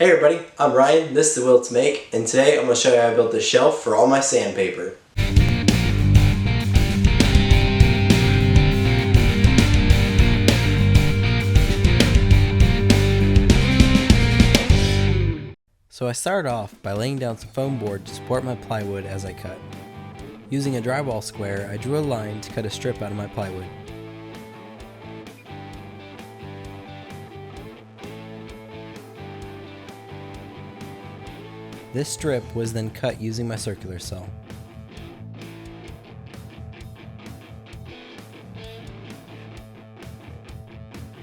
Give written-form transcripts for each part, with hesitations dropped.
Hey everybody, I'm Ryan, this is The Will to Make, and today I'm going to show you how I built this shelf for all my sandpaper. So I started off by laying down some foam board to support my plywood as I cut. Using a drywall square, I drew a line to cut a strip out of my plywood. This strip was then cut using my circular saw.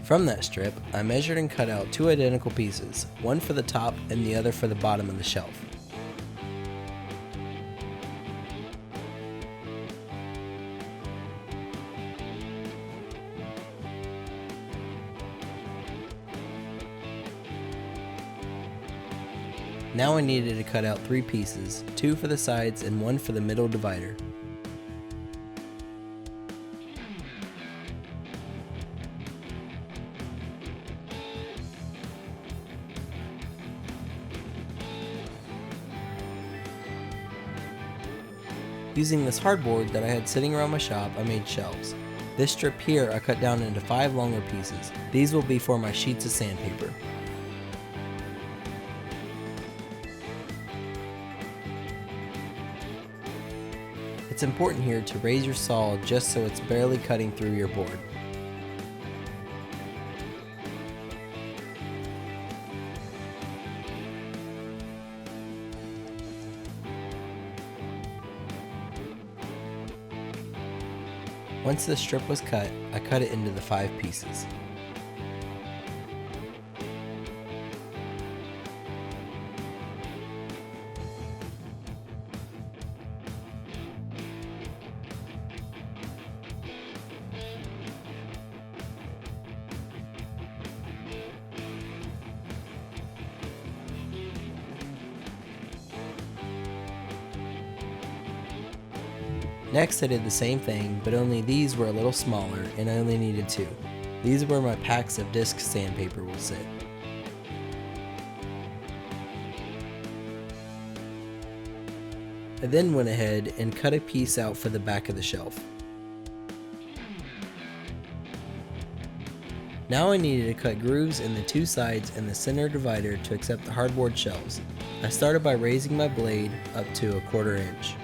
From that strip, I measured and cut out two identical pieces, one for the top and the other for the bottom of the shelf. Now I needed to cut out three pieces, two for the sides and one for the middle divider. Using this hardboard that I had sitting around my shop, I made shelves. This strip here I cut down into 5 longer pieces. These will be for my sheets of sandpaper. It's important here to raise your saw just so it's barely cutting through your board. Once the strip was cut, I cut it into the 5 pieces. Next I did the same thing, but only these were a little smaller and I only needed 2. These are where my packs of disc sandpaper will sit. I then went ahead and cut a piece out for the back of the shelf. Now I needed to cut grooves in the 2 sides and the center divider to accept the hardboard shelves. I started by raising my blade up to 1/4 inch.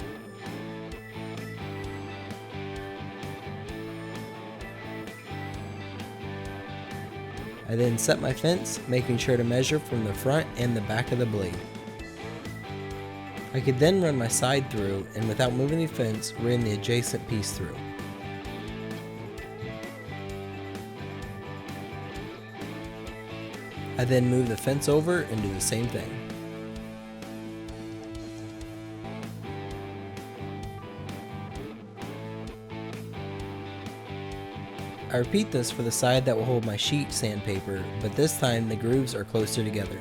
I then set my fence, making sure to measure from the front and the back of the blade. I could then run my side through and without moving the fence, ran the adjacent piece through. I then moved the fence over and do the same thing. I repeat this for the side that will hold my sheet sandpaper, but this time the grooves are closer together.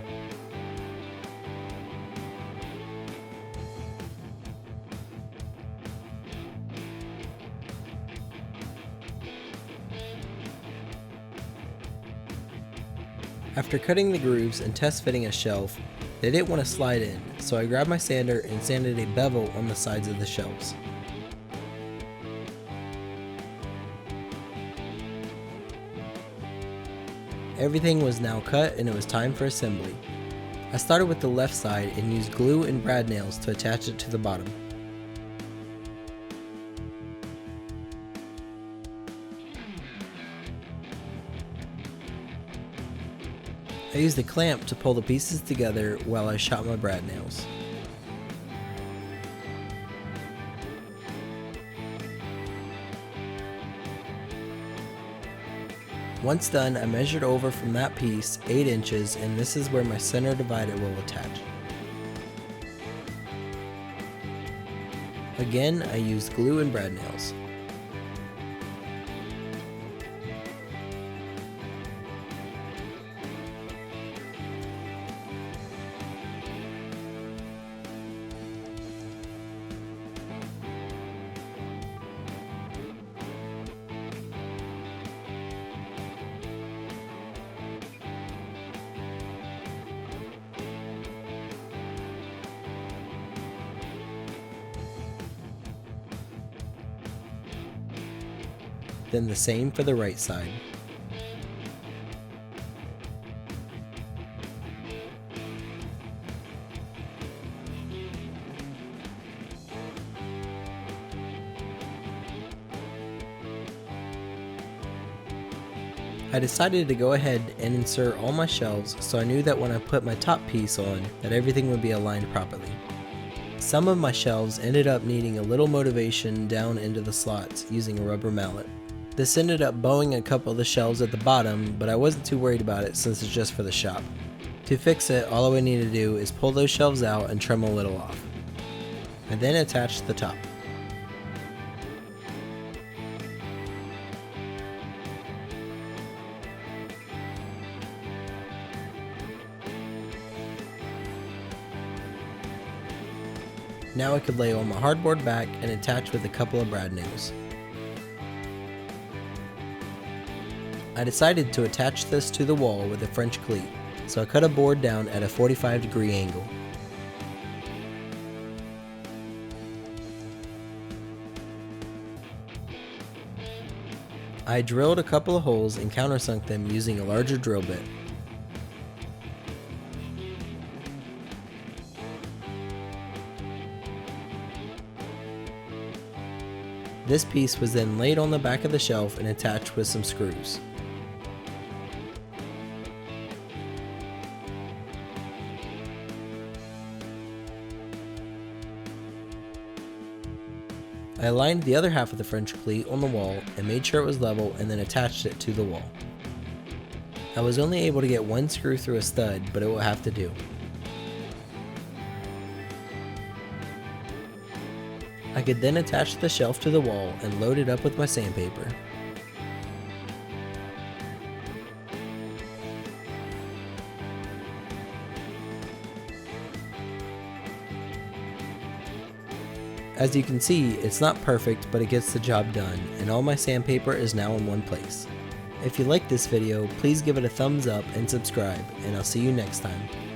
After cutting the grooves and test fitting a shelf, they didn't want to slide in, so I grabbed my sander and sanded a bevel on the sides of the shelves. Everything was now cut and it was time for assembly. I started with the left side and used glue and brad nails to attach it to the bottom. I used a clamp to pull the pieces together while I shot my brad nails. Once done, I measured over from that piece 8 inches and this is where my center divider will attach. Again, I used glue and brad nails. then the same for the right side. I decided to go ahead and insert all my shelves so I knew that when I put my top piece on that everything would be aligned properly. Some of my shelves ended up needing a little motivation down into the slots using a rubber mallet. This ended up bowing a couple of the shelves at the bottom, but I wasn't too worried about it since it's just for the shop. To fix it, all I would need to do is pull those shelves out and trim a little off. I then attached the top. Now I could lay all my hardboard back and attach with a couple of brad nails. I decided to attach this to the wall with a French cleat, so I cut a board down at a 45-degree angle. I drilled a couple of holes and countersunk them using a larger drill bit. This piece was then laid on the back of the shelf and attached with some screws. I aligned the other half of the French cleat on the wall and made sure it was level and then attached it to the wall. I was only able to get one screw through a stud, but it will have to do. I could then attach the shelf to the wall and load it up with my sandpaper. As you can see, it's not perfect, but it gets the job done, and all my sandpaper is now in one place. If you like this video, please give it a thumbs up and subscribe, and I'll see you next time.